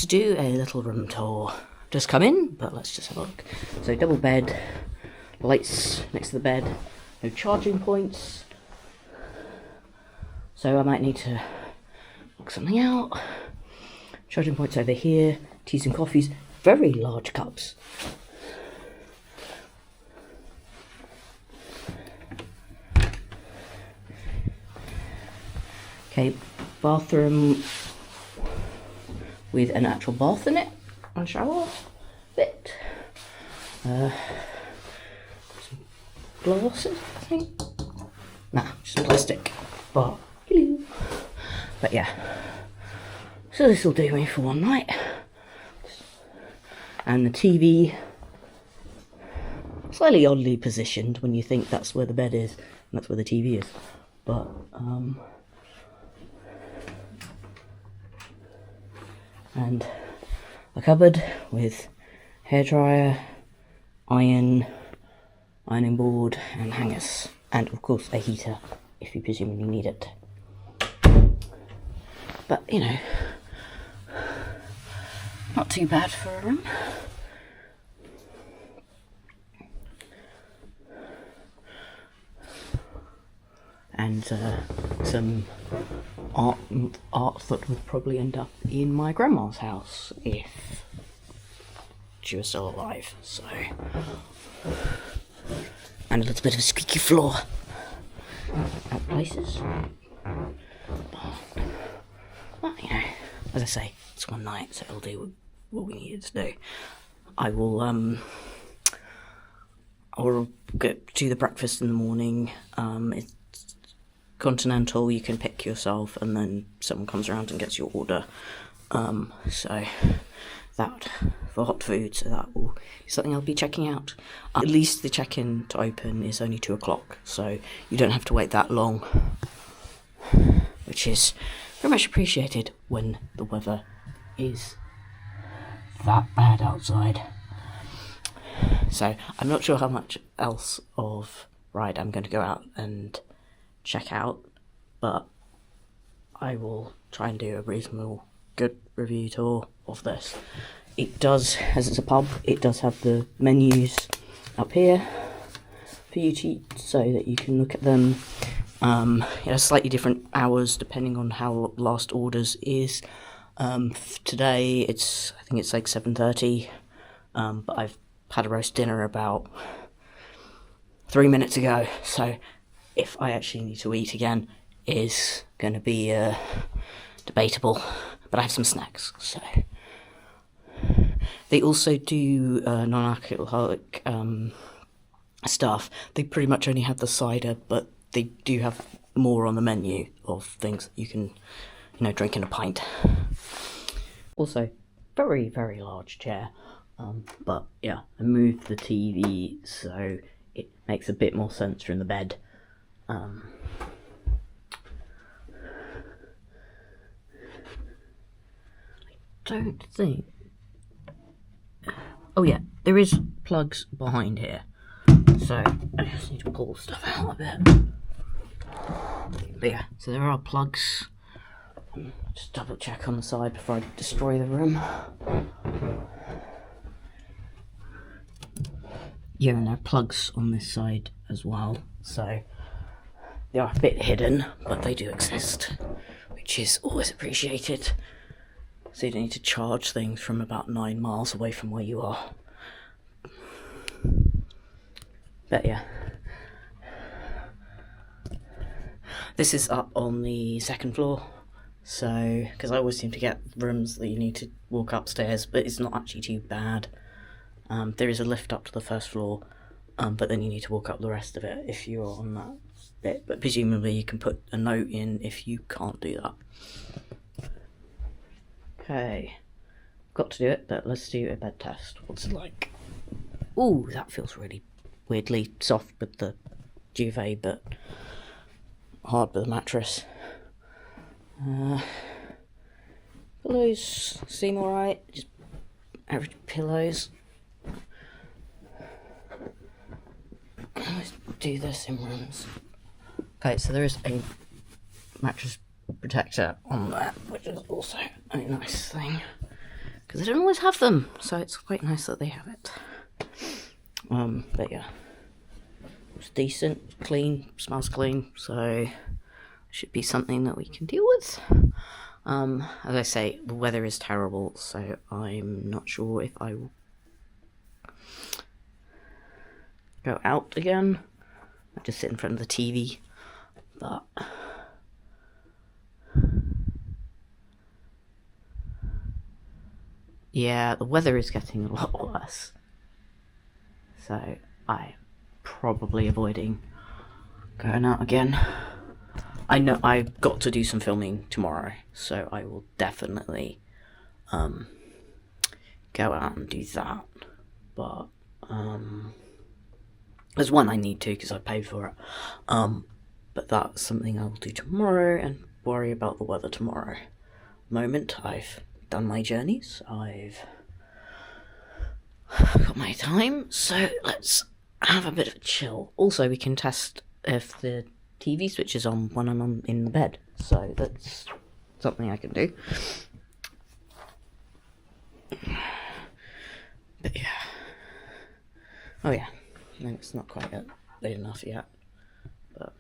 let's do a little room tour. Just come in, but let's just have a look. So double bed, lights next to the bed, no charging points. So I might need to look something out. Charging points over here, teas and coffees, very large cups. Okay, bathroom with an actual bath in it and shower bit. Some glasses, I think. Nah, just plastic. But yeah. So this will do me for one night. And the TV, slightly oddly positioned when you think that's where the bed is and that's where the TV is. But and a cupboard with hairdryer, ironing board and hangers, and of course a heater if you presumably need it. But you know, not too bad for a room. And some art that would probably end up in my grandma's house if she was still alive. So, and a little bit of a squeaky floor at places. But you know, as I say, it's one night, so it'll do what we needed to do. I will go do the breakfast in the morning. It's continental, you can pick yourself, and then someone comes around and gets your order. So that for hot food, so that will be something I'll be checking out. At least the check-in to open is only 2 o'clock, so you don't have to wait that long, which is very much appreciated when the weather is that bad outside. So I'm not sure how much else of Ryde I'm going to go out and check out, but I will try and do a reasonable good review tour of this. It does, as it's a pub, it does have the menus up here for you to eat so that you can look at them. It has slightly different hours depending on how last orders is. Today I think it's like 7:30, but I've had a roast dinner about 3 minutes ago, so if I actually need to eat again is going to be debatable, but I have some snacks, so. They also do non-alcoholic stuff. They pretty much only have the cider, but they do have more on the menu of things that you can, drink in a pint. Also, very, very large chair, but yeah, I moved the TV so it makes a bit more sense from the bed. I don't think... Oh yeah, there is plugs behind here, so I just need to pull stuff out a bit. But yeah, so there are plugs. Just double check on the side before I destroy the room. Yeah, and there are plugs on this side as well, so they are a bit hidden, but they do exist, which is always appreciated. So you don't need to charge things from about 9 miles away from where you are. But yeah. This is up on the 2nd floor. So, because I always seem to get rooms that you need to walk upstairs, but it's not actually too bad. There is a lift up to the 1st floor, but then you need to walk up the rest of it if you're on that bit. But presumably you can put a note in if you can't do that. Okay, got to do it, but let's do a bed test. What's it like? Ooh, that feels really weirdly soft with the duvet, but hard with the mattress. Pillows seem alright, just average pillows. I always do this in rooms. Okay, so there is a mattress protector on there, which is also a nice thing. because I don't always have them, so it's quite nice that they have it. But yeah, it's decent, clean, smells clean, so should be something that we can deal with. As I say, the weather is terrible, so I'm not sure if I will go out again. I just sit in front of the TV, but yeah, the weather is getting a lot worse, so I'm probably avoiding going out again. I know I've got to do some filming tomorrow, so I will definitely go out and do that. But there's one I need to because I paid for it. But that's something I will do tomorrow and worry about the weather tomorrow. Moment I've done my journeys, I've got my time, so let's have a bit of a chill. Also, we can test if the TV switches on when I'm in bed, so that's something I can do. But yeah. Oh yeah, no, it's not quite late enough yet. But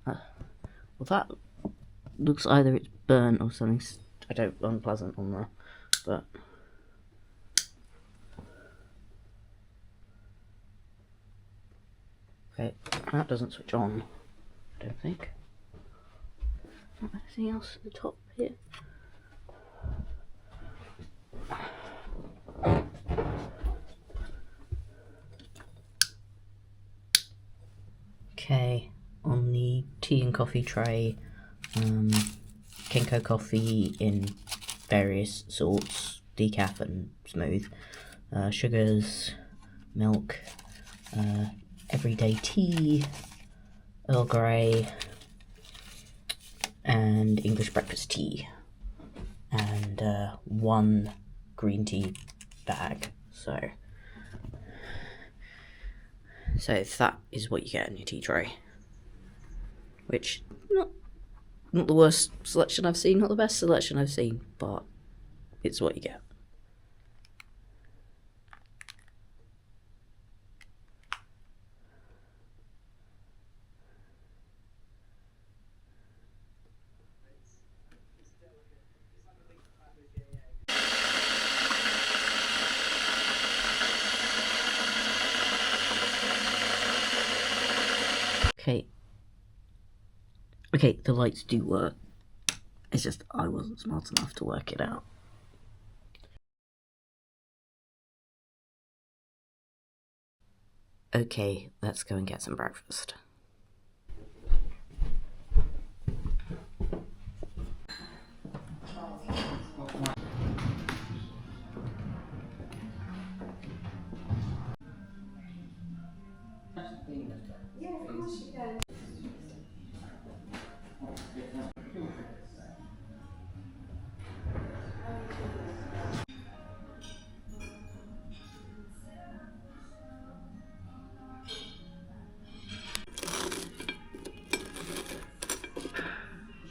well, that looks either it's burnt or something unpleasant on there. But okay, that doesn't switch on, I don't think. Not anything else at the top here. Okay, on the tea and coffee tray, Kenko coffee in various sorts, decaf and smooth, sugars, milk, everyday tea, Earl Grey, and English breakfast tea, and one green tea bag. So that is what you get in your tea tray, which not the worst selection I've seen, not the best selection I've seen, but it's what you get. Okay, the lights do work. It's just I wasn't smart enough to work it out. Okay, let's go and get some breakfast. Yeah, of course you can.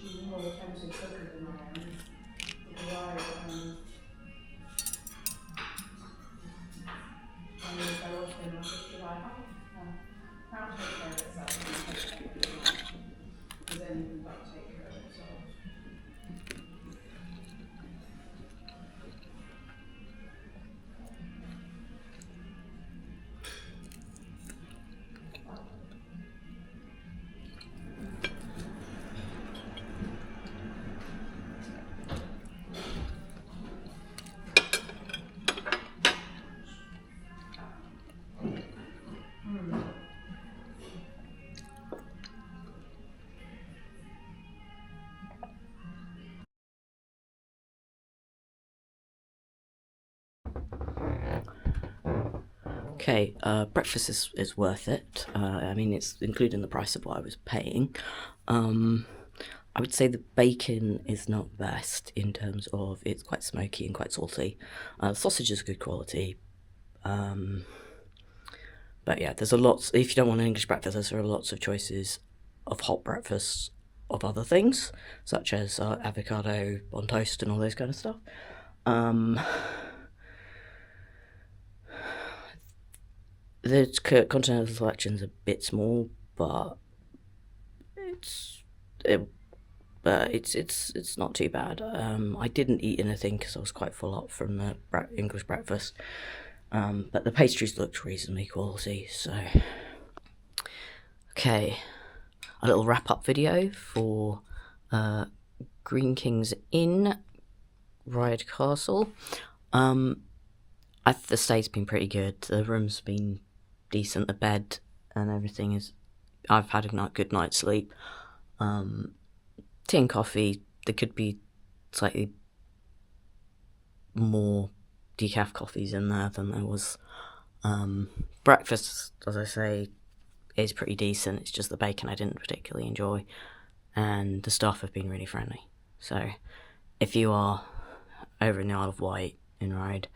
She's more attentive cooker than I am. Because I mean, if I was going to just be like, can't take care of itself and take care of it. Because then you can like take care of itself. Okay, breakfast is worth it. I mean, it's including the price of what I was paying. I would say the bacon is not best in terms of it's quite smoky and quite salty. Sausage is good quality. But yeah, there's a lot. If you don't want an English breakfast, there are lots of choices of hot breakfasts of other things, such as avocado on toast and all those kind of stuff. The continental selection's a bit small, but it's not too bad. I didn't eat anything because I was quite full up from the English breakfast, but the pastries looked reasonably quality. So, okay, a little wrap-up video for Greene King's Inn, Ryde Castle. The stay's been pretty good. The room's been decent. The bed and everything is. I've had a good night's sleep. Tea and coffee. There could be slightly more decaf coffees in there than there was. Breakfast, as I say, is pretty decent. It's just the bacon I didn't particularly enjoy, and the staff have been really friendly. So, if you are over in the Isle of Wight in Ryde,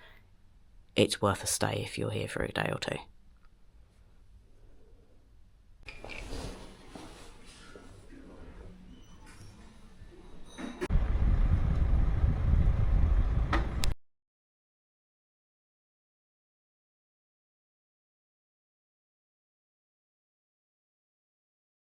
it's worth a stay if you're here for a day or two.